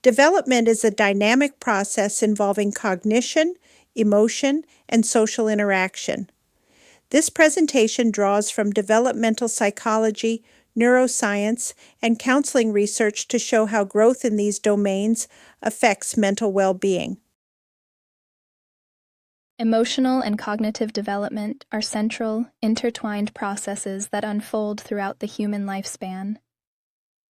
Development is a dynamic process involving cognition, emotion, and social interaction. This presentation draws from developmental psychology, neuroscience, and counseling research to show how growth in these domains affects mental well-being. Emotional and cognitive development are central, intertwined processes that unfold throughout the human lifespan.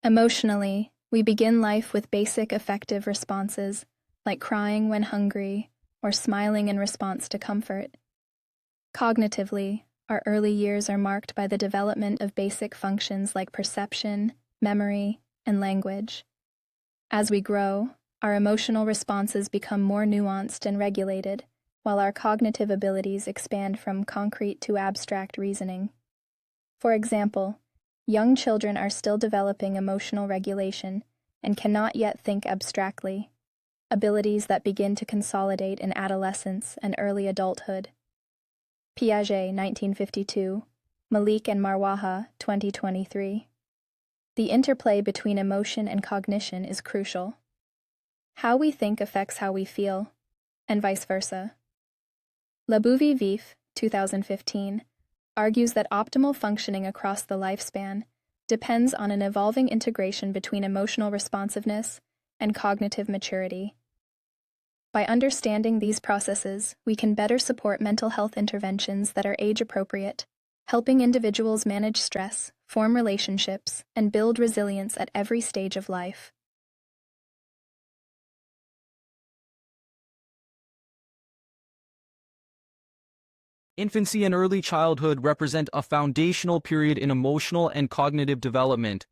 Emotionally, we begin life with basic affective responses, like crying when hungry or smiling in response to comfort. Cognitively, our early years are marked by the development of basic functions like perception, memory, and language. As we grow, our emotional responses become more nuanced and regulated, while our cognitive abilities expand from concrete to abstract reasoning. For example, young children are still developing emotional regulation and cannot yet think abstractly, abilities that begin to consolidate in adolescence and early adulthood. Piaget, 1952, Malik and Marwaha, 2023. The interplay between emotion and cognition is crucial. How we think affects how we feel, and vice versa. Labouvie-Vif, 2015, argues that optimal functioning across the lifespan depends on an evolving integration between emotional responsiveness and cognitive maturity. By understanding these processes, we can better support mental health interventions that are age-appropriate, helping individuals manage stress, form relationships, and build resilience at every stage of life. Infancy and early childhood represent a foundational period in emotional and cognitive development.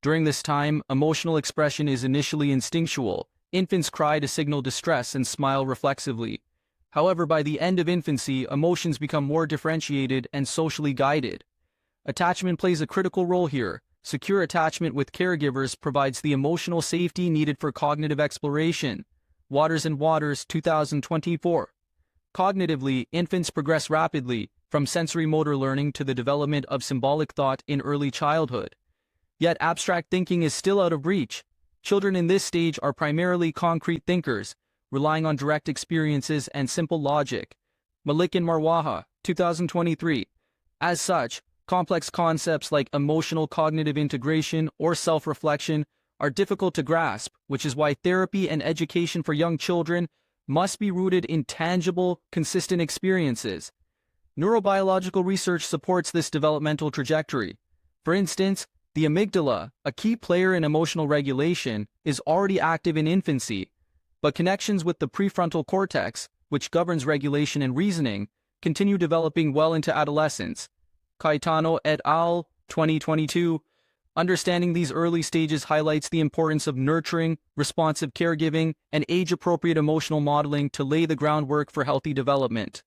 During this time, emotional expression is initially instinctual. Infants cry to signal distress and smile reflexively. However, by the end of infancy, emotions become more differentiated and socially guided. Attachment plays a critical role here. Secure attachment with caregivers provides the emotional safety needed for cognitive exploration. Waters and Waters, 2024. Cognitively, infants progress rapidly, from sensory motor learning to the development of symbolic thought in early childhood. Yet abstract thinking is still out of reach. Children in this stage are primarily concrete thinkers, relying on direct experiences and simple logic. Malik and Marwaha, 2023. As such, complex concepts like emotional cognitive integration or self-reflection are difficult to grasp, which is why therapy and education for young children must be rooted in tangible, consistent experiences. Neurobiological research supports this developmental trajectory. For instance, the amygdala, a key player in emotional regulation, is already active in infancy, but connections with the prefrontal cortex, which governs regulation and reasoning, continue developing well into adolescence. Caetano et al., 2022. Understanding these early stages highlights the importance of nurturing, responsive caregiving, and age-appropriate emotional modeling to lay the groundwork for healthy development.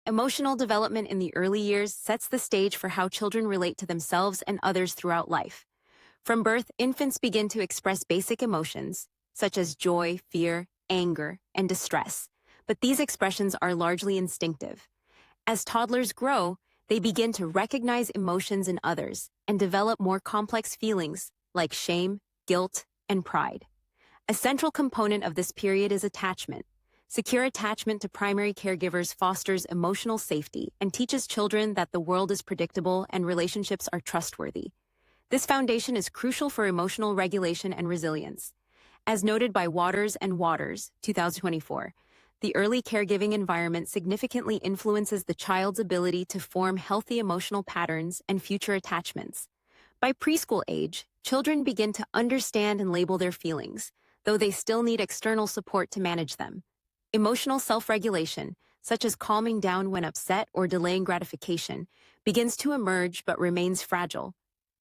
Emotional development in the early years sets the stage for how children relate to themselves and others throughout life. From birth, infants begin to express basic emotions, such as joy, fear, anger, and distress, but these expressions are largely instinctive. As toddlers grow, they begin to recognize emotions in others and develop more complex feelings like shame, guilt, and pride. A central component of this period is attachment. Secure attachment to primary caregivers fosters emotional safety and teaches children that the world is predictable and relationships are trustworthy. This foundation is crucial for emotional regulation and resilience. As noted by Waters and Waters, 2024, the early caregiving environment significantly influences the child's ability to form healthy emotional patterns and future attachments. By preschool age, children begin to understand and label their feelings, though they still need external support to manage them. Emotional self-regulation, such as calming down when upset or delaying gratification, begins to emerge but remains fragile.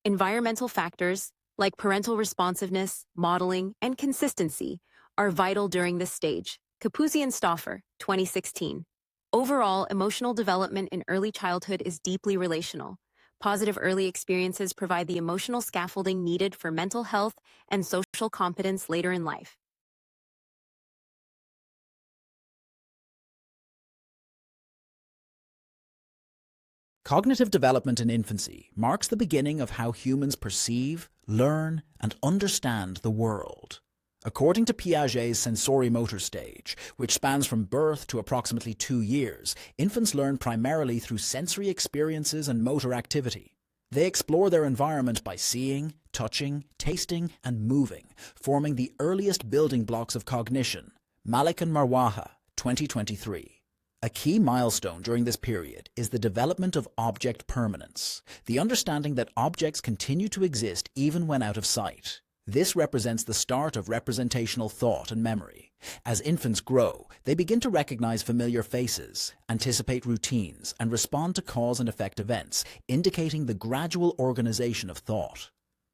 Environmental factors, like parental responsiveness, modeling, and consistency, are vital during this stage. Capuzzi and Stauffer, 2016. Overall, emotional development in early childhood is deeply relational. Positive early experiences provide the emotional scaffolding needed for mental health and social competence later in life. Cognitive development in infancy marks the beginning of how humans perceive, learn, and understand the world. According to Piaget's sensorimotor stage, which spans from birth to approximately 2 years, infants learn primarily through sensory experiences and motor activity. They explore their environment by seeing, touching, tasting, and moving, forming the earliest building blocks of cognition. Malik and Marwaha, 2023. A key milestone during this period is the development of object permanence, the understanding that objects continue to exist even when out of sight. This represents the start of representational thought and memory. As infants grow, they begin to recognize familiar faces, anticipate routines, and respond to cause and effect events, indicating the gradual organization of thought.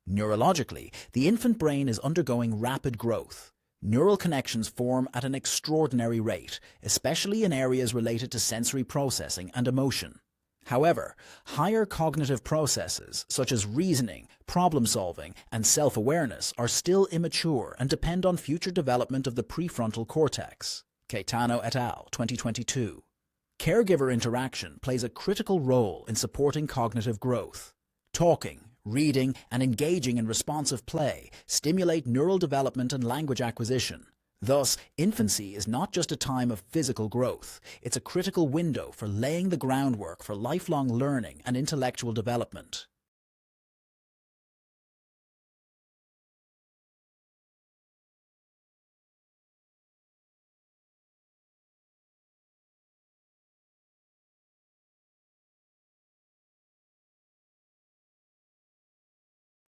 Neurologically, the infant brain is undergoing rapid growth. Neural connections form at an extraordinary rate, especially in areas related to sensory processing and emotion. However, higher cognitive processes such as reasoning, problem-solving, and self-awareness are still immature and depend on future development of the prefrontal cortex. Caetano et al., 2022. Caregiver interaction plays a critical role in supporting cognitive growth. Talking, reading, and engaging in responsive play stimulate neural development and language acquisition. Thus, infancy is not just a time of physical growth, it's a critical window for laying the groundwork for lifelong learning and intellectual development.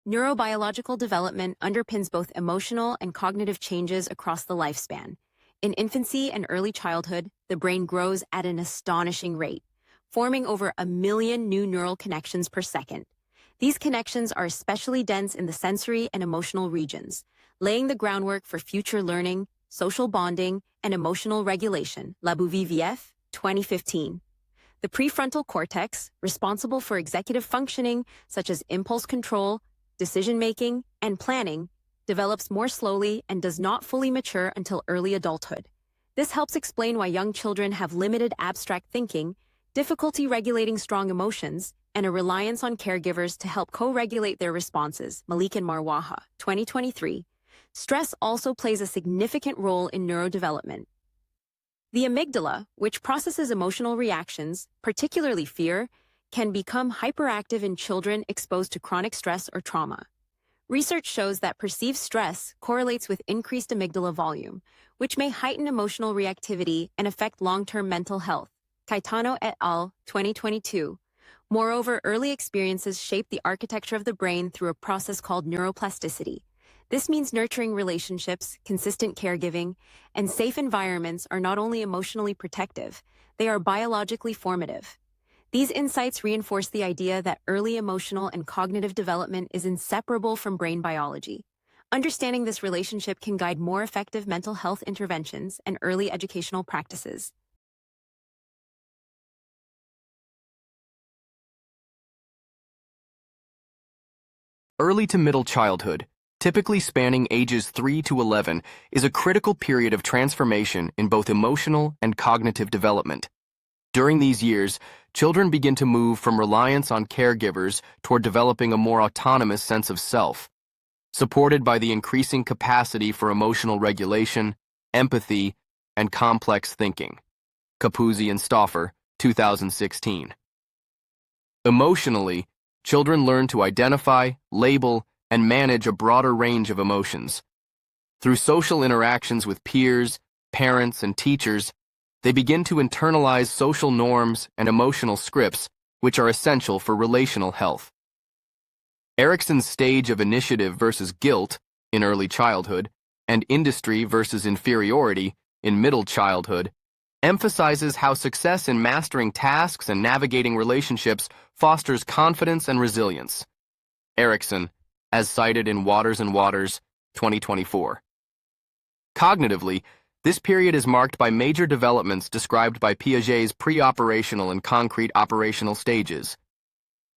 Neurobiological development underpins both emotional and cognitive changes across the lifespan. In infancy and early childhood, the brain grows at an astonishing rate, forming over 1 million new neural connections per second. These connections are especially dense in the sensory and emotional regions, laying the groundwork for future learning, social bonding, and emotional regulation. Labouvivief, 2015. The prefrontal cortex, responsible for executive functioning such as impulse control, decision-making, and planning, develops more slowly and does not fully mature until early adulthood. This helps explain why young children have limited abstract thinking, difficulty regulating strong emotions, and a reliance on caregivers to help co-regulate their responses. Malik and Marwaha, 2023. Stress also plays a significant role in neurodevelopment. The amygdala, which processes emotional reactions, particularly fear, can become hyperactive in children exposed to chronic stress or trauma. Research shows that perceived stress correlates with increased amygdala volume, which may heighten emotional reactivity and affect long-term mental health. Caetano et al., 2022. Moreover, early experiences shape the architecture of the brain through a process called neuroplasticity. This means nurturing relationships, consistent caregiving, and safe environments are not only emotionally protective, they are biologically formative. These insights reinforce the idea that early emotional and cognitive development is inseparable from brain biology. Understanding this relationship can guide more effective mental health interventions and early educational practices. Early to middle childhood, typically spanning ages 3 to 11, is a critical period of transformation in both emotional and cognitive development. During these years, children begin to move from reliance on caregivers toward developing a more autonomous sense of self, supported by the increasing capacity for emotional regulation, empathy, and complex thinking. Capuzzi and Stauffer, 2016. Emotionally, children learn to identify, label, and manage a broader range of emotions. Through social interactions with peers, parents, and teachers, they begin to internalize social norms and emotional scripts, which are essential for relational health. Erikson's stage of initiative versus guilt in early childhood and industry versus inferiority in middle childhood emphasizes how success in mastering tasks and navigating relationships fosters confidence and resilience. Erikson, as cited in Waters and Waters, 2024. Cognitively, this period is marked by major developments described by Piaget's pre-operational and concrete operational stages.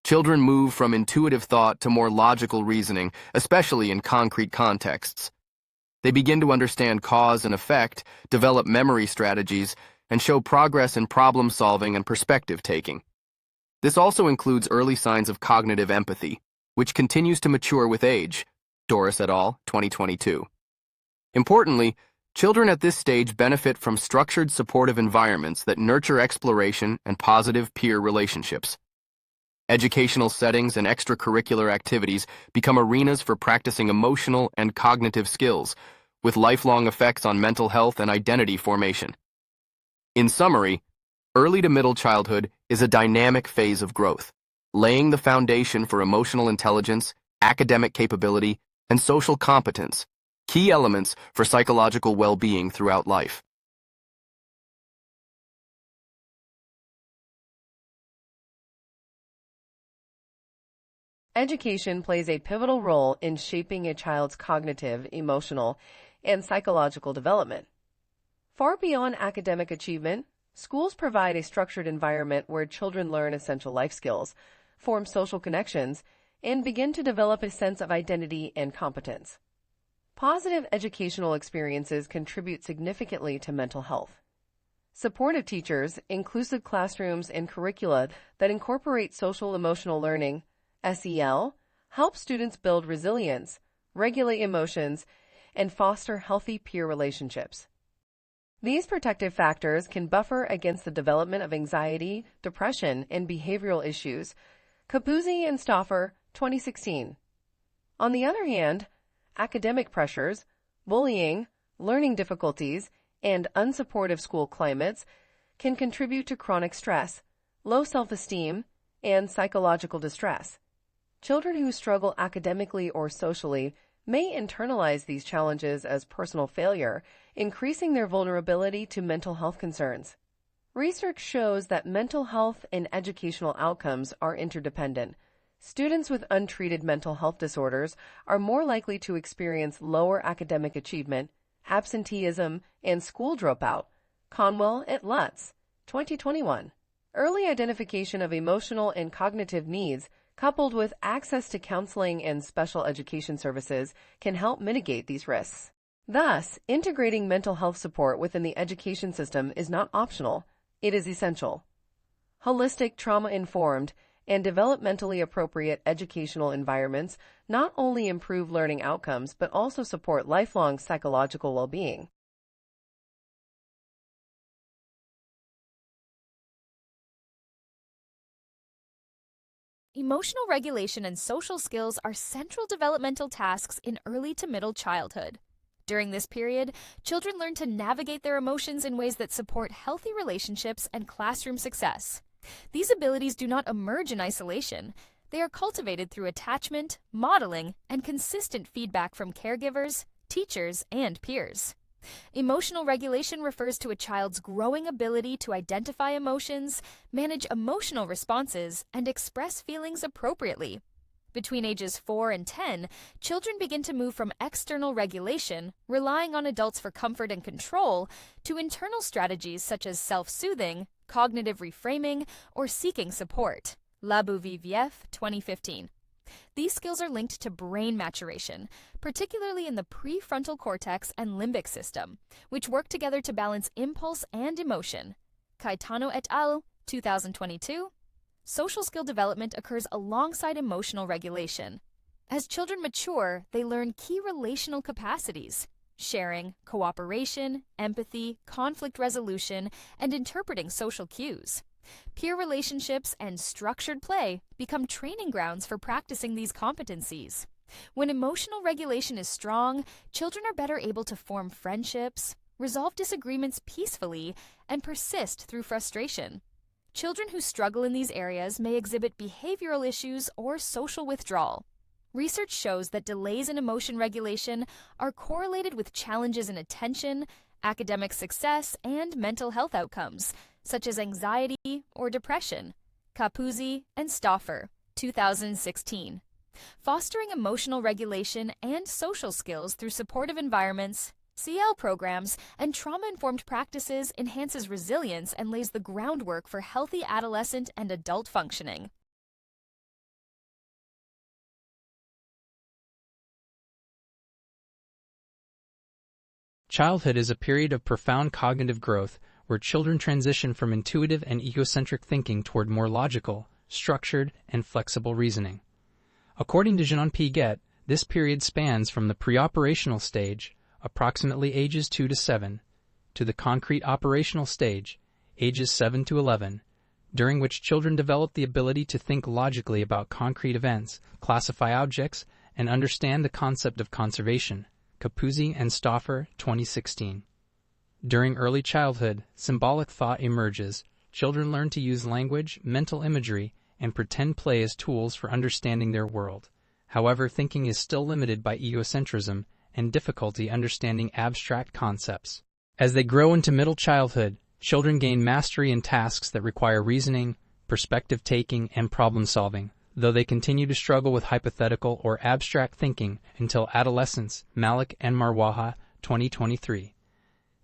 Children move from intuitive thought to more logical reasoning, especially in concrete contexts. They begin to understand cause and effect, develop memory strategies, and show progress in problem-solving and perspective-taking. This also includes early signs of cognitive empathy, which continues to mature with age. Doris et al., 2022. Importantly, children at this stage benefit from structured supportive environments that nurture exploration and positive peer relationships. Educational settings and extracurricular activities become arenas for practicing emotional and cognitive skills, with lifelong effects on mental health and identity formation. In summary, early to middle childhood is a dynamic phase of growth, laying the foundation for emotional intelligence, academic capability, and social competence, key elements for psychological well-being throughout life. Education plays a pivotal role in shaping a child's cognitive, emotional, and psychological development. Far beyond academic achievement, schools provide a structured environment where children learn essential life skills, form social connections, and begin to develop a sense of identity and competence. Positive educational experiences contribute significantly to mental health. Supportive teachers, inclusive classrooms, and curricula that incorporate social-emotional learning, SEL, help students build resilience, regulate emotions, and foster healthy peer relationships. These protective factors can buffer against the development of anxiety, depression, and behavioral issues. Capuzzi and Stauffer, 2016. On the other hand, academic pressures, bullying, learning difficulties, and unsupportive school climates can contribute to chronic stress, low self-esteem, and psychological distress. Children who struggle academically or socially may internalize these challenges as personal failure, increasing their vulnerability to mental health concerns. Research shows that mental health and educational outcomes are interdependent. Students with untreated mental health disorders are more likely to experience lower academic achievement, absenteeism, and school dropout. Conwell et Lutz, 2021. Early identification of emotional and cognitive needs, coupled with access to counseling and special education services, can help mitigate these risks. Thus, integrating mental health support within the education system is not optional, it is essential. Holistic, trauma-informed, and developmentally appropriate educational environments not only improve learning outcomes but also support lifelong psychological well-being. Emotional regulation and social skills are central developmental tasks in early to middle childhood. During this period, children learn to navigate their emotions in ways that support healthy relationships and classroom success. These abilities do not emerge in isolation. They are cultivated through attachment, modeling, and consistent feedback from caregivers, teachers, and peers. Emotional regulation refers to a child's growing ability to identify emotions, manage emotional responses, and express feelings appropriately. Between ages 4 and 10, children begin to move from external regulation, relying on adults for comfort and control, to internal strategies such as self-soothing, cognitive reframing, or seeking support. Labouvivief, 2015. These skills are linked to brain maturation, particularly in the prefrontal cortex and limbic system, which work together to balance impulse and emotion. Caetano et al., 2022. Social skill development occurs alongside emotional regulation. As children mature, they learn key relational capacities: sharing, cooperation, empathy, conflict resolution, and interpreting social cues. Peer relationships and structured play become training grounds for practicing these competencies. When emotional regulation is strong, children are better able to form friendships, resolve disagreements peacefully, and persist through frustration. Children who struggle in these areas may exhibit behavioral issues or social withdrawal. Research shows that delays in emotion regulation are correlated with challenges in attention, academic success, and mental health outcomes, such as anxiety or depression. Capuzzi and Stauffer, 2016. Fostering emotional regulation and social skills through supportive environments, CL programs, and trauma-informed practices enhances resilience and lays the groundwork for healthy adolescent and adult functioning. Childhood is a period of profound cognitive growth where children transition from intuitive and egocentric thinking toward more logical, structured, and flexible reasoning. According to Jean Piaget, this period spans from the pre-operational stage, approximately ages 2 to 7, to the concrete operational stage, ages 7 to 11, during which children develop the ability to think logically about concrete events, classify objects, and understand the concept of conservation. Capuzzi and Stauffer, 2016. During early childhood, symbolic thought emerges. Children learn to use language, mental imagery, and pretend play as tools for understanding their world. However, thinking is still limited by egocentrism and difficulty understanding abstract concepts. As they grow into middle childhood, children gain mastery in tasks that require reasoning, perspective-taking, and problem-solving, though they continue to struggle with hypothetical or abstract thinking until adolescence. Malik and Marwaha, 2023.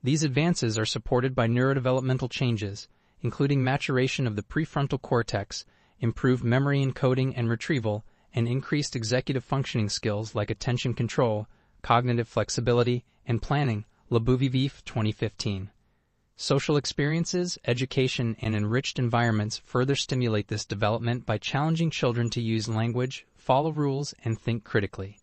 These advances are supported by neurodevelopmental changes, including maturation of the prefrontal cortex, improved memory encoding and retrieval, and increased executive functioning skills like attention control, cognitive flexibility, and planning. Leboviev, 2015. Social experiences, education, and enriched environments further stimulate this development by challenging children to use language, follow rules, and think critically.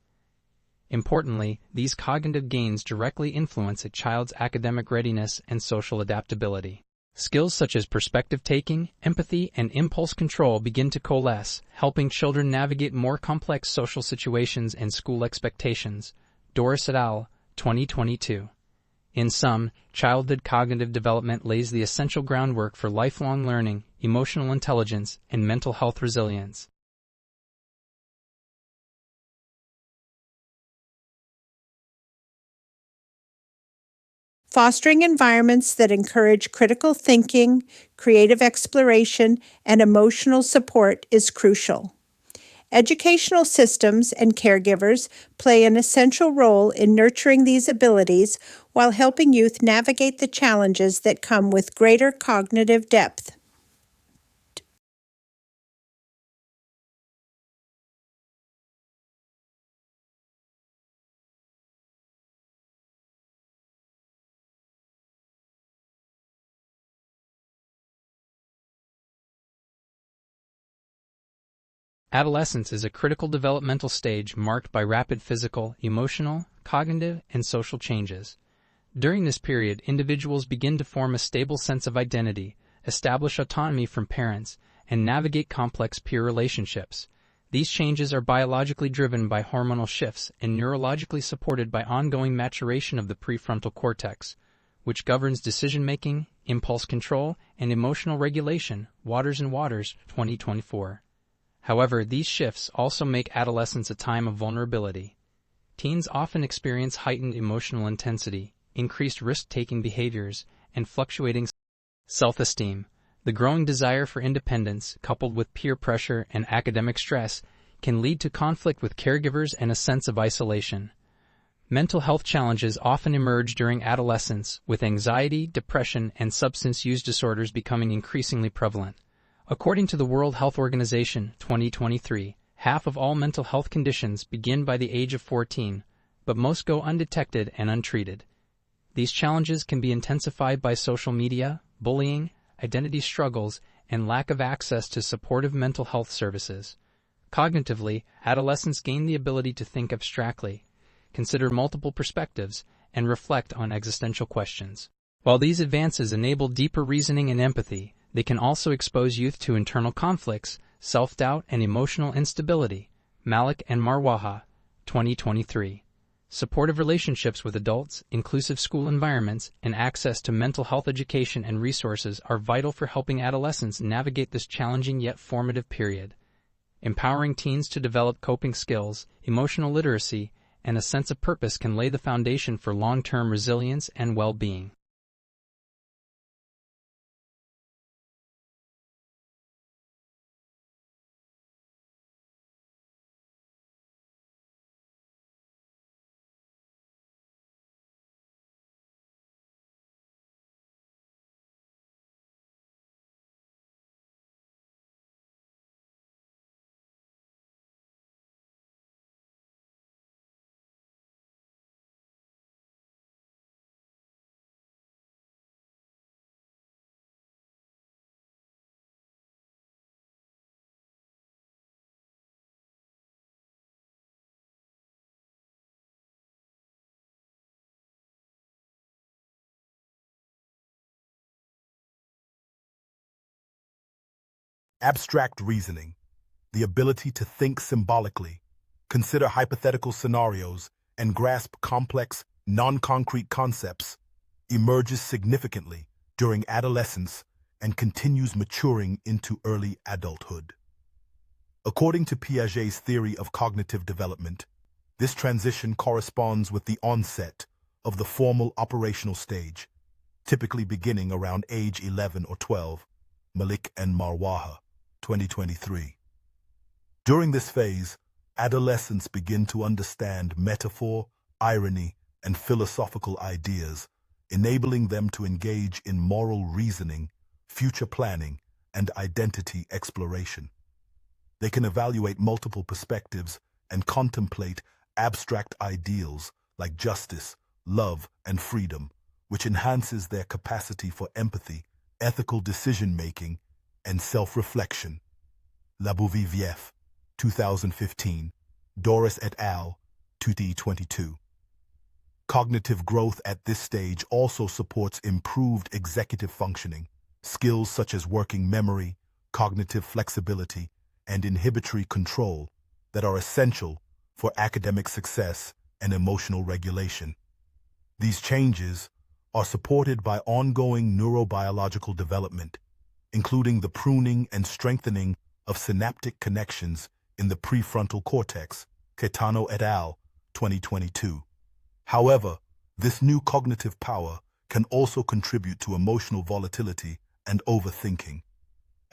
Importantly, these cognitive gains directly influence a child's academic readiness and social adaptability. Skills such as perspective-taking, empathy, and impulse control begin to coalesce, helping children navigate more complex social situations and school expectations. Doris et al., 2022. In sum, childhood cognitive development lays the essential groundwork for lifelong learning, emotional intelligence, and mental health resilience. Fostering environments that encourage critical thinking, creative exploration, and emotional support is crucial. Educational systems and caregivers play an essential role in nurturing these abilities while helping youth navigate the challenges that come with greater cognitive depth. Adolescence is a critical developmental stage marked by rapid physical, emotional, cognitive, and social changes. During this period, individuals begin to form a stable sense of identity, establish autonomy from parents, and navigate complex peer relationships. These changes are biologically driven by hormonal shifts and neurologically supported by ongoing maturation of the prefrontal cortex, which governs decision-making, impulse control, and emotional regulation. Waters and Waters, 2024. However, these shifts also make adolescence a time of vulnerability. Teens often experience heightened emotional intensity, increased risk-taking behaviors, and fluctuating self-esteem. The growing desire for independence, coupled with peer pressure and academic stress, can lead to conflict with caregivers and a sense of isolation. Mental health challenges often emerge during adolescence, with anxiety, depression, and substance use disorders becoming increasingly prevalent. According to the World Health Organization, 2023, half of all mental health conditions begin by the age of 14, but most go undetected and untreated. These challenges can be intensified by social media, bullying, identity struggles, and lack of access to supportive mental health services. Cognitively, adolescents gain the ability to think abstractly, consider multiple perspectives, and reflect on existential questions. While these advances enable deeper reasoning and empathy, they can also expose youth to internal conflicts, self-doubt, and emotional instability. Malik and Marwaha, 2023. Supportive relationships with adults, inclusive school environments, and access to mental health education and resources are vital for helping adolescents navigate this challenging yet formative period. Empowering teens to develop coping skills, emotional literacy, and a sense of purpose can lay the foundation for long-term resilience and well-being. Abstract reasoning, the ability to think symbolically, consider hypothetical scenarios, and grasp complex, non-concrete concepts, emerges significantly during adolescence and continues maturing into early adulthood. According to Piaget's theory of cognitive development, this transition corresponds with the onset of the formal operational stage, typically beginning around age 11 or 12, Malik and Marwaha, 2023. During this phase, adolescents begin to understand metaphor, irony, and philosophical ideas, enabling them to engage in moral reasoning, future planning, and identity exploration. They can evaluate multiple perspectives and contemplate abstract ideals like justice, love, and freedom, which enhances their capacity for empathy, ethical decision-making, and self-reflection. Labouvivief, 2015, Doris et al., 2022. Cognitive growth at this stage also supports improved executive functioning, skills such as working memory, cognitive flexibility, and inhibitory control that are essential for academic success and emotional regulation. These changes are supported by ongoing neurobiological development, including the pruning and strengthening of synaptic connections in the prefrontal cortex, Caetano et al., 2022. However, this new cognitive power can also contribute to emotional volatility and overthinking.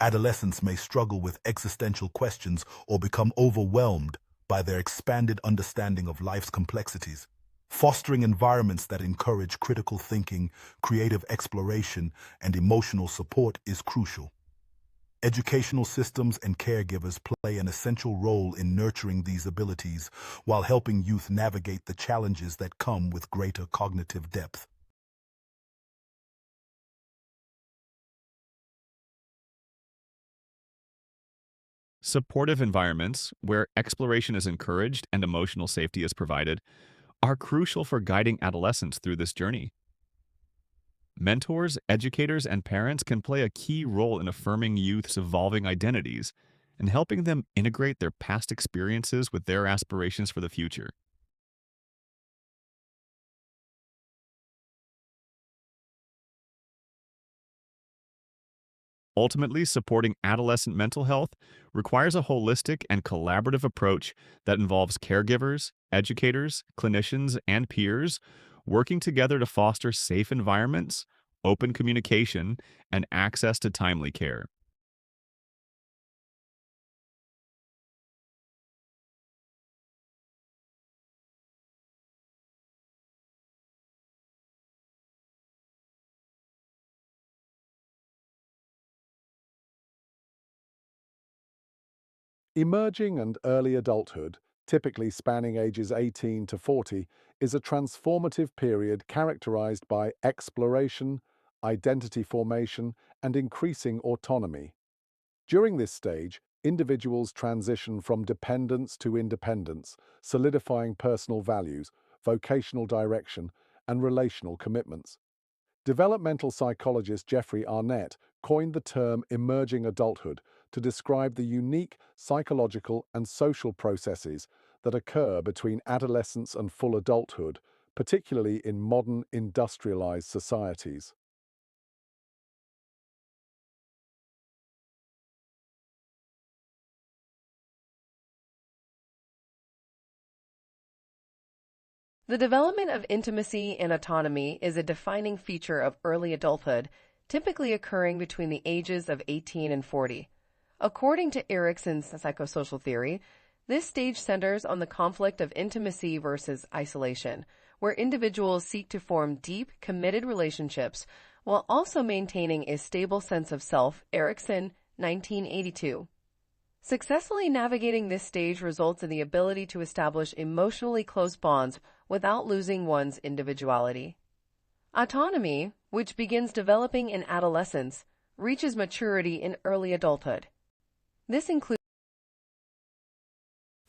Adolescents may struggle with existential questions or become overwhelmed by their expanded understanding of life's complexities. Fostering environments that encourage critical thinking, creative exploration, and emotional support is crucial. Educational systems and caregivers play an essential role in nurturing these abilities while helping youth navigate the challenges that come with greater cognitive depth. Supportive environments, where exploration is encouraged and emotional safety is provided, are crucial for guiding adolescents through this journey. Mentors, educators, and parents can play a key role in affirming youth's evolving identities and helping them integrate their past experiences with their aspirations for the future. Ultimately, supporting adolescent mental health requires a holistic and collaborative approach that involves caregivers, educators, clinicians, and peers working together to foster safe environments, open communication, and access to timely care. Emerging and early adulthood, typically spanning ages 18 to 40, is a transformative period characterized by exploration, identity formation, and increasing autonomy. During this stage, individuals transition from dependence to independence, solidifying personal values, vocational direction, and relational commitments. Developmental psychologist Jeffrey Arnett coined the term emerging adulthood to describe the unique psychological and social processes that occur between adolescence and full adulthood, particularly in modern industrialized societies. The development of intimacy and autonomy is a defining feature of early adulthood, typically occurring between the ages of 18 and 40. According to Erikson's psychosocial theory, this stage centers on the conflict of intimacy versus isolation, where individuals seek to form deep, committed relationships while also maintaining a stable sense of self. Erikson, 1982. Successfully navigating this stage results in the ability to establish emotionally close bonds without losing one's individuality. Autonomy, which begins developing in adolescence, reaches maturity in early adulthood. This includes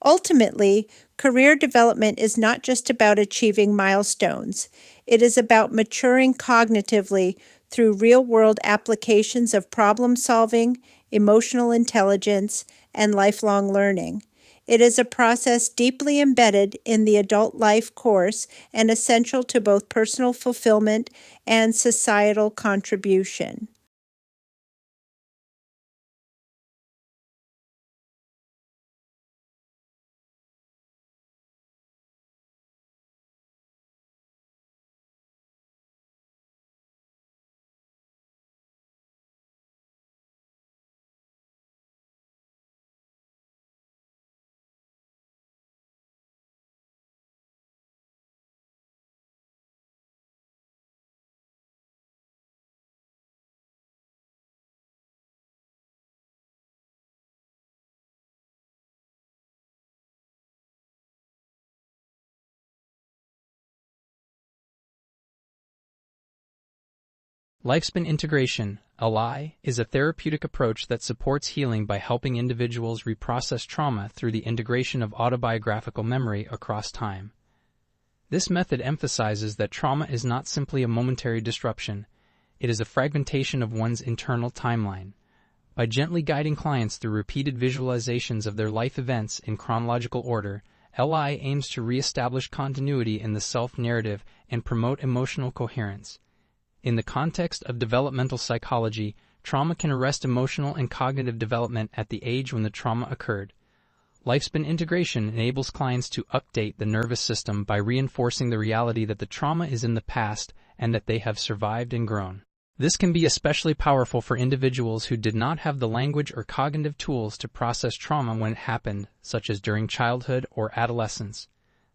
Ultimately, career development is not just about achieving milestones. It is about maturing cognitively through real-world applications of problem solving, emotional intelligence, and lifelong learning. It is a process deeply embedded in the adult life course and essential to both personal fulfillment and societal contribution. Lifespan integration, LI, is a therapeutic approach that supports healing by helping individuals reprocess trauma through the integration of autobiographical memory across time. This method emphasizes that trauma is not simply a momentary disruption, it is a fragmentation of one's internal timeline. By gently guiding clients through repeated visualizations of their life events in chronological order, LI aims to reestablish continuity in the self-narrative and promote emotional coherence. In the context of developmental psychology, trauma can arrest emotional and cognitive development at the age when the trauma occurred. Lifespan integration enables clients to update the nervous system by reinforcing the reality that the trauma is in the past and that they have survived and grown. This can be especially powerful for individuals who did not have the language or cognitive tools to process trauma when it happened, such as during childhood or adolescence.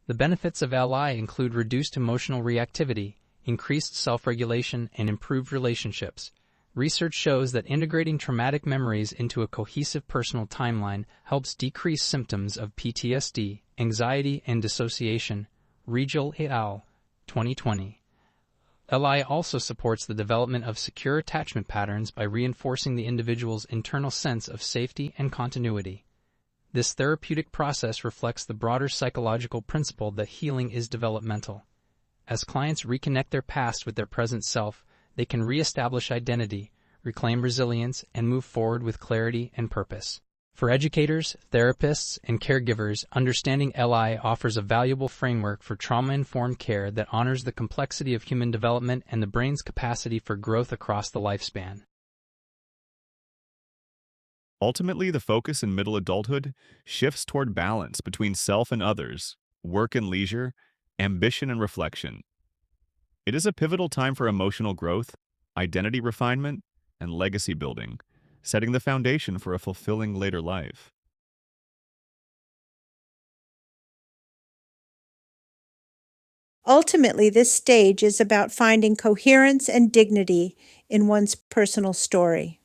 The benefits of LI include reduced emotional reactivity, increased self-regulation, and improved relationships. Research shows that integrating traumatic memories into a cohesive personal timeline helps decrease symptoms of PTSD, anxiety, and dissociation. Riegel et al., 2020. LI also supports the development of secure attachment patterns by reinforcing the individual's internal sense of safety and continuity. This therapeutic process reflects the broader psychological principle that healing is developmental. As clients reconnect their past with their present self, they can reestablish identity, reclaim resilience, and move forward with clarity and purpose. For educators, therapists, and caregivers, understanding LI offers a valuable framework for trauma-informed care that honors the complexity of human development and the brain's capacity for growth across the lifespan. Ultimately, the focus in middle adulthood shifts toward balance between self and others, work and leisure, ambition and reflection. It is a pivotal time for emotional growth, identity refinement, and legacy building, setting the foundation for a fulfilling later life. Ultimately, this stage is about finding coherence and dignity in one's personal story.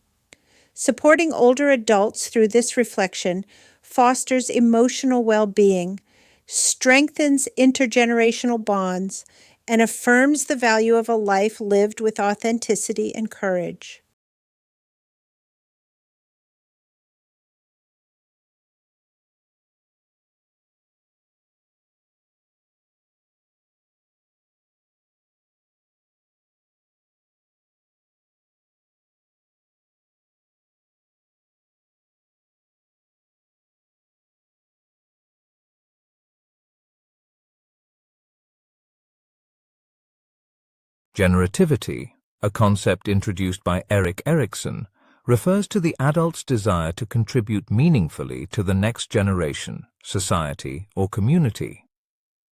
Supporting older adults through this reflection fosters emotional well-being, strengthens intergenerational bonds, and affirms the value of a life lived with authenticity and courage. Generativity, a concept introduced by Erik Erikson, refers to the adult's desire to contribute meaningfully to the next generation, society, or community.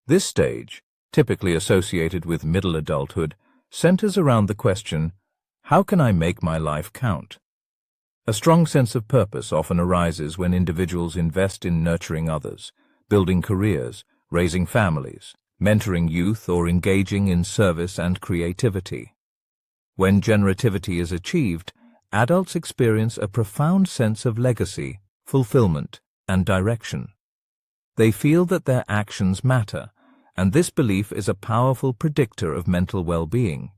This stage, typically associated with middle adulthood, centers around the question, how can I make my life count? A strong sense of purpose often arises when individuals invest in nurturing others, building careers, raising families, mentoring youth, or engaging in service and creativity. When generativity is achieved, adults experience a profound sense of legacy, fulfillment, and direction. They feel that their actions matter, and this belief is a powerful predictor of mental well-being.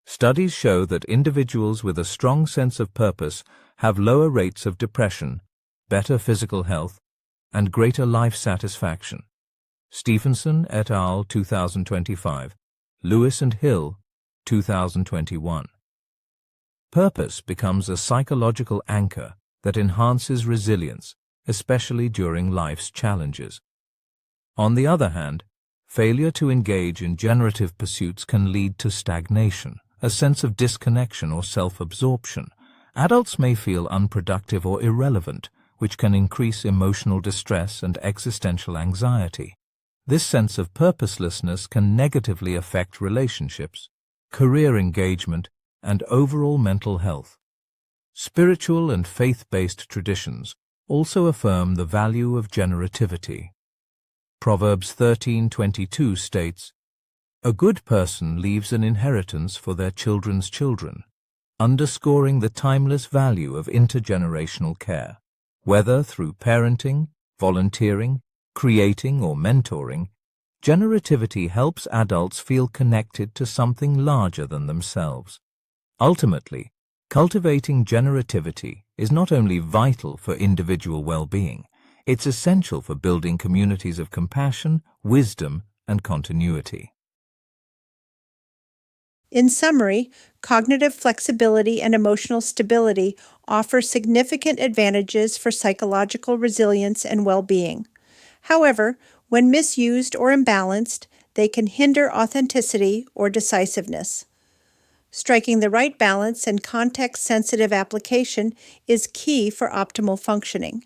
Studies show that individuals with a strong sense of purpose have lower rates of depression, better physical health, and greater life satisfaction. Stephenson et al. 2025, Lewis and Hill 2021. Purpose becomes a psychological anchor that enhances resilience, especially during life's challenges. On the other hand, failure to engage in generative pursuits can lead to stagnation, a sense of disconnection or self-absorption. Adults may feel unproductive or irrelevant, which can increase emotional distress and existential anxiety. This sense of purposelessness can negatively affect relationships, career engagement, and overall mental health. Spiritual and faith-based traditions also affirm the value of generativity. Proverbs 13:22 states, "A good person leaves an inheritance for their children's children," underscoring the timeless value of intergenerational care. Whether through parenting, volunteering, creating, or mentoring, generativity helps adults feel connected to something larger than themselves. Ultimately, cultivating generativity is not only vital for individual well-being, it's essential for building communities of compassion, wisdom, and continuity. In summary, cognitive flexibility and emotional stability offer significant advantages for psychological resilience and well-being. However, when misused or imbalanced, they can hinder authenticity or decisiveness. Striking the right balance and context-sensitive application is key for optimal functioning.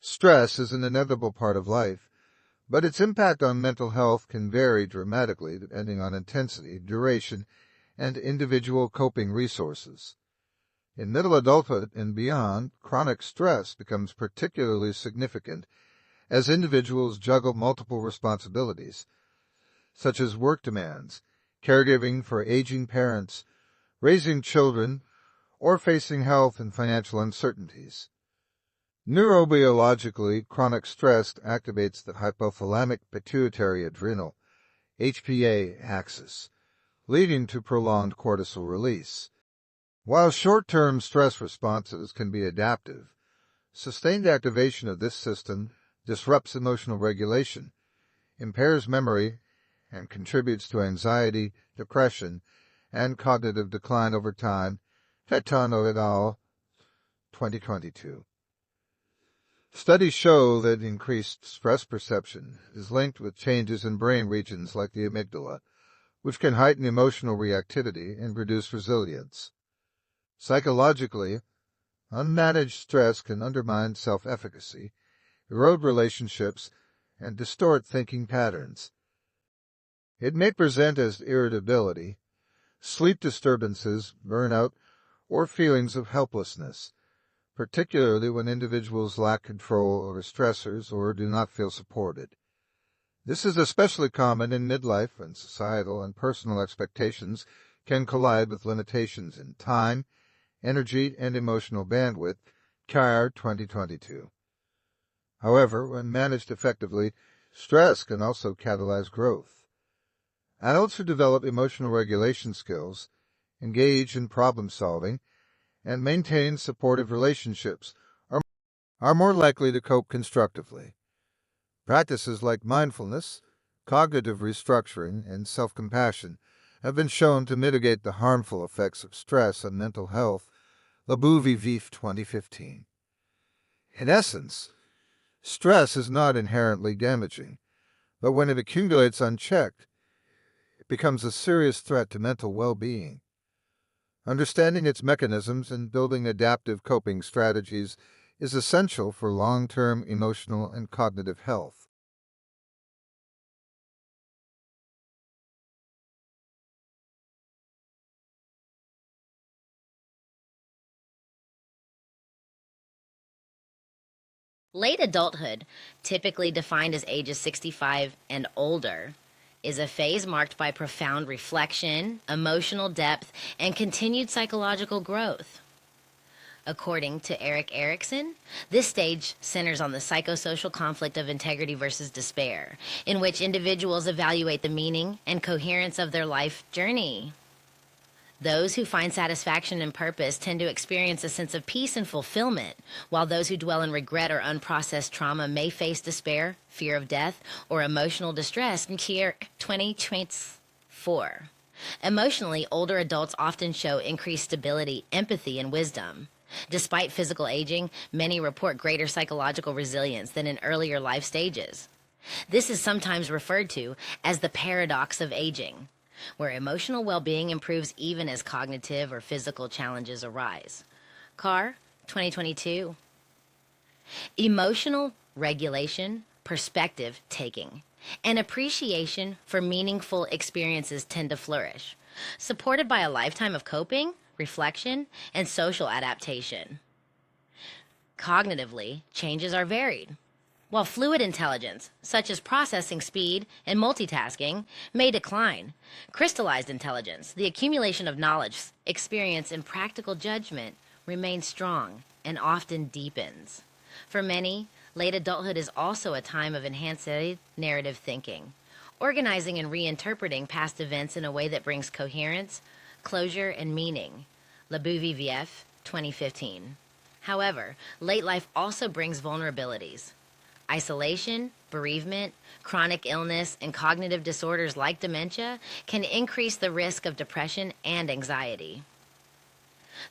Stress is an inevitable part of life, but its impact on mental health can vary dramatically depending on intensity, duration, and individual coping resources. In middle adulthood and beyond, chronic stress becomes particularly significant as individuals juggle multiple responsibilities, such as work demands, caregiving for aging parents, raising children, or facing health and financial uncertainties. Neurobiologically, chronic stress activates the hypothalamic pituitary adrenal HPA axis, leading to prolonged cortisol release. While short-term stress responses can be adaptive, sustained activation of this system disrupts emotional regulation, impairs memory, and contributes to anxiety, depression, and cognitive decline over time. Fetano et al., 2022. Studies show that increased stress perception is linked with changes in brain regions like the amygdala, which can heighten emotional reactivity and reduce resilience. Psychologically, unmanaged stress can undermine self-efficacy, erode relationships, and distort thinking patterns. It may present as irritability, sleep disturbances, burnout, or feelings of helplessness, particularly when individuals lack control over stressors or do not feel supported. This is especially common in midlife when societal and personal expectations can collide with limitations in time, energy, and emotional bandwidth. CAIR 2022. However, when managed effectively, stress can also catalyze growth. Adults who develop emotional regulation skills, engage in problem-solving, and maintain supportive relationships are more likely to cope constructively. Practices like mindfulness, cognitive restructuring, and self-compassion have been shown to mitigate the harmful effects of stress on mental health. Labouvi-Vif 2015. In essence, stress is not inherently damaging, but when it accumulates unchecked, it becomes a serious threat to mental well-being. Understanding its mechanisms and building adaptive coping strategies is essential for long-term emotional and cognitive health. Late adulthood, typically defined as ages 65 and older, is a phase marked by profound reflection, emotional depth, and continued psychological growth. According to Erik Erikson, this stage centers on the psychosocial conflict of integrity versus despair, in which individuals evaluate the meaning and coherence of their life journey. Those who find satisfaction and purpose tend to experience a sense of peace and fulfillment, while those who dwell in regret or unprocessed trauma may face despair, fear of death, or emotional distress in year 2024. Emotionally, older adults often show increased stability, empathy, and wisdom. Despite physical aging, many report greater psychological resilience than in earlier life stages. This is sometimes referred to as the paradox of aging, where emotional well-being improves even as cognitive or physical challenges arise. Carr, 2022. Emotional regulation, perspective taking, and appreciation for meaningful experiences tend to flourish, supported by a lifetime of coping, reflection, and social adaptation. Cognitively, changes are varied. While fluid intelligence, such as processing speed and multitasking, may decline, crystallized intelligence, the accumulation of knowledge, experience, and practical judgment, remains strong and often deepens. For many, late adulthood is also a time of enhanced narrative thinking, organizing and reinterpreting past events in a way that brings coherence, closure, and meaning. Lebouvivief, 2015. However, late life also brings vulnerabilities. Isolation, bereavement, chronic illness, and cognitive disorders like dementia can increase the risk of depression and anxiety.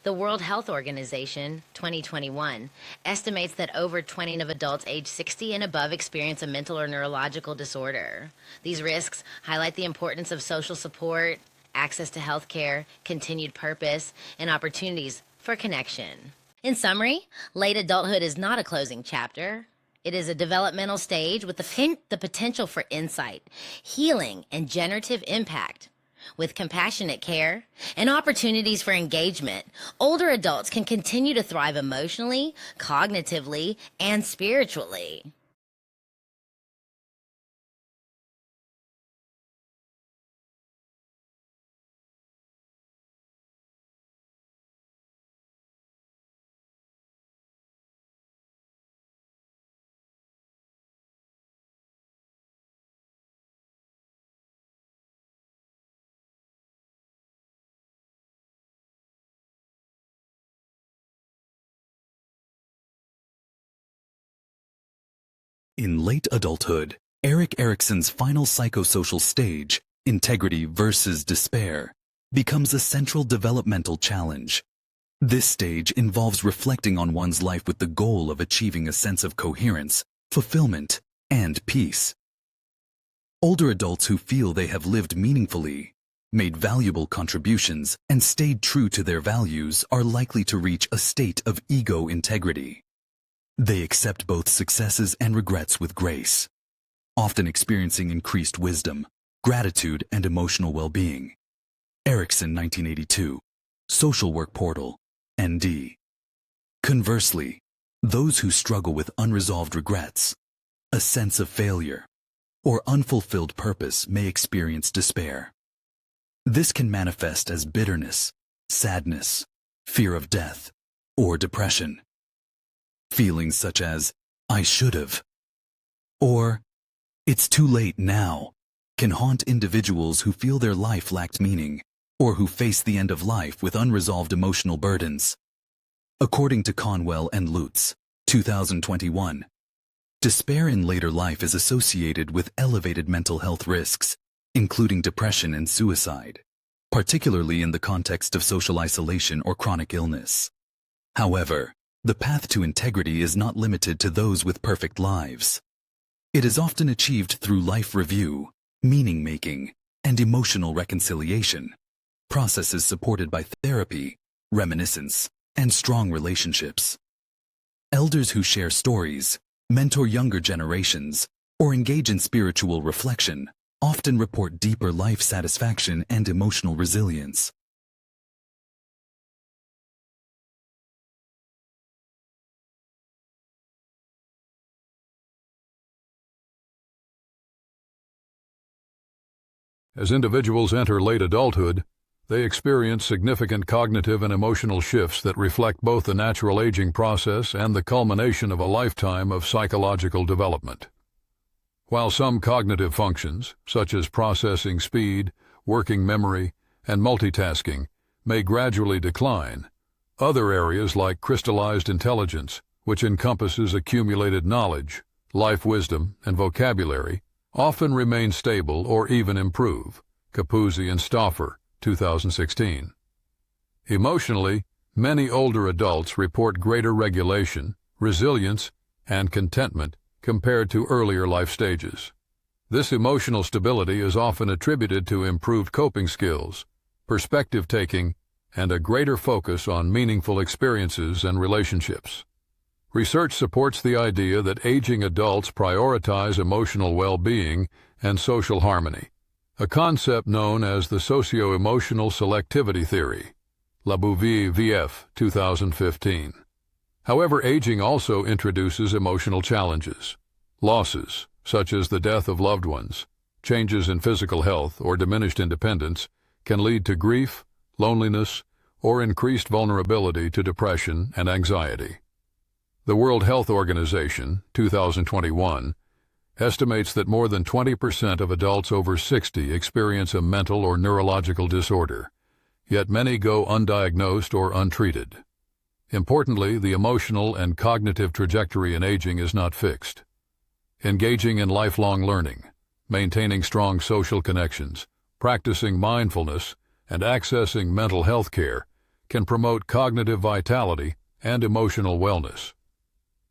The World Health Organization, 2021, estimates that over 20% of adults age 60 and above experience a mental or neurological disorder. These risks highlight the importance of social support, access to health care, continued purpose, and opportunities for connection. In summary, late adulthood is not a closing chapter. It is a developmental stage with the potential for insight, healing, and generative impact. With compassionate care and opportunities for engagement, older adults can continue to thrive emotionally, cognitively, and spiritually. In late adulthood, Erik Erikson's final psychosocial stage, integrity versus despair, becomes a central developmental challenge. This stage involves reflecting on one's life with the goal of achieving a sense of coherence, fulfillment, and peace. Older adults who feel they have lived meaningfully, made valuable contributions, and stayed true to their values are likely to reach a state of ego integrity. They accept both successes and regrets with grace, often experiencing increased wisdom, gratitude, and emotional well-being. Erikson, 1982, Social Work Portal, ND. Conversely, those who struggle with unresolved regrets, a sense of failure, or unfulfilled purpose may experience despair. This can manifest as bitterness, sadness, fear of death, or depression. Feelings such as, I should have, or it's too late now, can haunt individuals who feel their life lacked meaning, or who face the end of life with unresolved emotional burdens. According to Conwell and Lutz, 2021, despair in later life is associated with elevated mental health risks, including depression and suicide, particularly in the context of social isolation or chronic illness. However, the path to integrity is not limited to those with perfect lives. It is often achieved through life review, meaning-making, and emotional reconciliation, processes supported by therapy, reminiscence, and strong relationships. Elders who share stories, mentor younger generations, or engage in spiritual reflection often report deeper life satisfaction and emotional resilience. As individuals enter late adulthood, they experience significant cognitive and emotional shifts that reflect both the natural aging process and the culmination of a lifetime of psychological development. While some cognitive functions, such as processing speed, working memory, and multitasking, may gradually decline, other areas like crystallized intelligence, which encompasses accumulated knowledge, life wisdom, and vocabulary, often remain stable or even improve. Capuzzi and Stauffer, 2016. Emotionally, many older adults report greater regulation, resilience, and contentment compared to earlier life stages. This emotional stability is often attributed to improved coping skills, perspective-taking, and a greater focus on meaningful experiences and relationships. Research supports the idea that aging adults prioritize emotional well-being and social harmony, a concept known as the socio-emotional selectivity theory, Labouvie VF, 2015. However, aging also introduces emotional challenges. Losses, such as the death of loved ones, changes in physical health, or diminished independence, can lead to grief, loneliness, or increased vulnerability to depression and anxiety. The World Health Organization, 2021, estimates that more than 20% of adults over 60 experience a mental or neurological disorder, yet many go undiagnosed or untreated. Importantly, the emotional and cognitive trajectory in aging is not fixed. Engaging in lifelong learning, maintaining strong social connections, practicing mindfulness, and accessing mental health care can promote cognitive vitality and emotional wellness.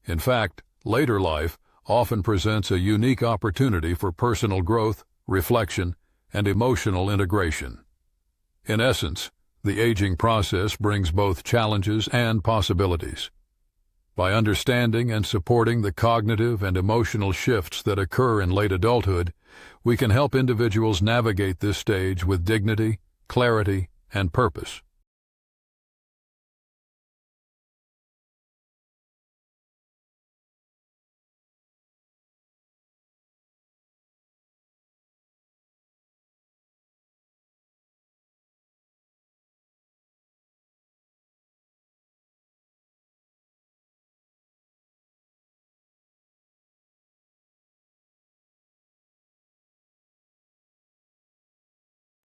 In fact, later life often presents a unique opportunity for personal growth, reflection, and emotional integration. In essence, the aging process brings both challenges and possibilities. By understanding and supporting the cognitive and emotional shifts that occur in late adulthood, we can help individuals navigate this stage with dignity, clarity, and purpose.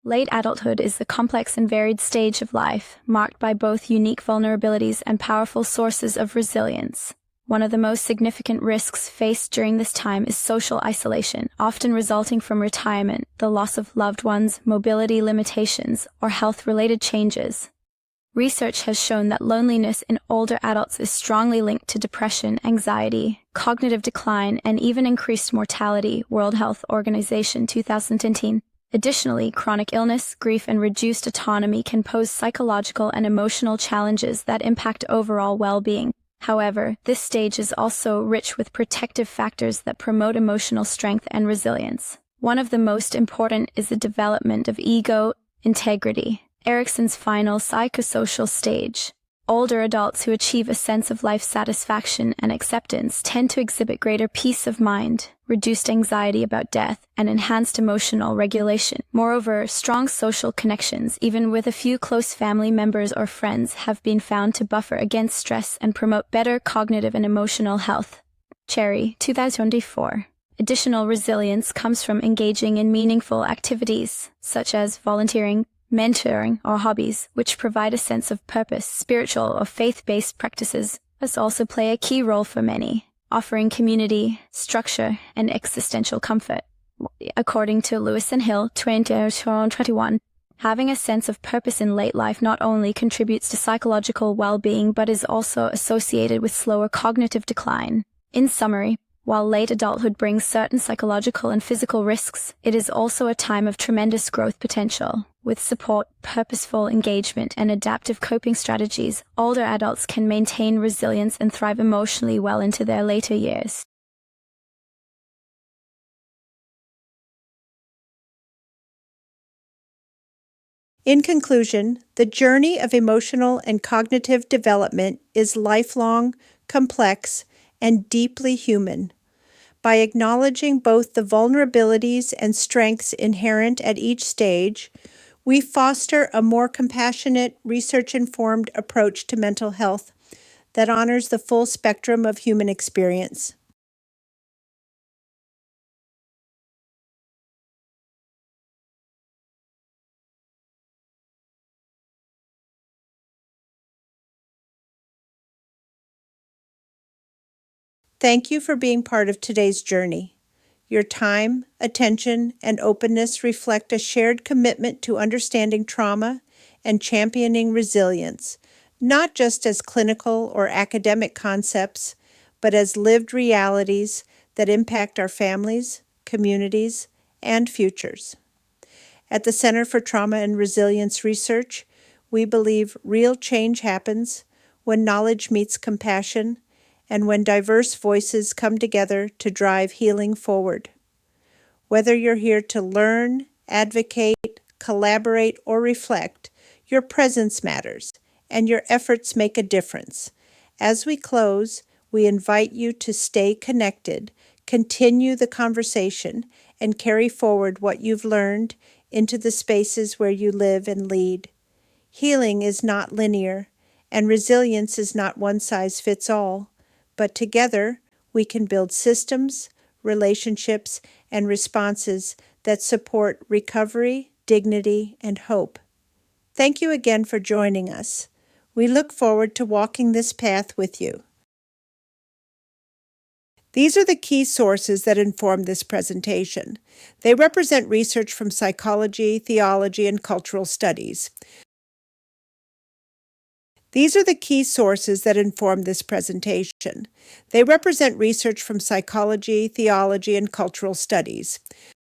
Late adulthood is the complex and varied stage of life, marked by both unique vulnerabilities and powerful sources of resilience. One of the most significant risks faced during this time is social isolation, often resulting from retirement, the loss of loved ones, mobility limitations, or health-related changes. Research has shown that loneliness in older adults is strongly linked to depression, anxiety, cognitive decline, and even increased mortality, World Health Organization 2010. Additionally, chronic illness, grief, and reduced autonomy can pose psychological and emotional challenges that impact overall well-being. However, this stage is also rich with protective factors that promote emotional strength and resilience. One of the most important is the development of ego integrity, Erikson's final psychosocial stage. Older adults who achieve a sense of life satisfaction and acceptance tend to exhibit greater peace of mind, reduced anxiety about death, and enhanced emotional regulation. Moreover, strong social connections, even with a few close family members or friends, have been found to buffer against stress and promote better cognitive and emotional health. Cherry, 2024. Additional resilience comes from engaging in meaningful activities, such as volunteering, mentoring, or hobbies, which provide a sense of purpose. Spiritual or faith-based practices must also play a key role for many, offering community, structure, and existential comfort. According to Lewis and Hill, 2021, having a sense of purpose in late life not only contributes to psychological well-being but is also associated with slower cognitive decline. In summary, while late adulthood brings certain psychological and physical risks, it is also a time of tremendous growth potential. With support, purposeful engagement, and adaptive coping strategies, older adults can maintain resilience and thrive emotionally well into their later years. In conclusion, the journey of emotional and cognitive development is lifelong, complex, and deeply human. By acknowledging both the vulnerabilities and strengths inherent at each stage, we foster a more compassionate, research-informed approach to mental health that honors the full spectrum of human experience. Thank you for being part of today's journey. Your time, attention, and openness reflect a shared commitment to understanding trauma and championing resilience, not just as clinical or academic concepts, but as lived realities that impact our families, communities, and futures. At the Center for Trauma and Resilience Research, we believe real change happens when knowledge meets compassion and when diverse voices come together to drive healing forward. Whether you're here to learn, advocate, collaborate, or reflect, your presence matters, and your efforts make a difference. As we close, we invite you to stay connected, continue the conversation, and carry forward what you've learned into the spaces where you live and lead. Healing is not linear, and resilience is not one size fits all. But together, we can build systems, relationships, and responses that support recovery, dignity, and hope. Thank you again for joining us. We look forward to walking this path with you. These are the key sources that inform this presentation. They represent research from psychology, theology, and cultural studies. These are the key sources that inform this presentation. They represent research from psychology, theology, and cultural studies.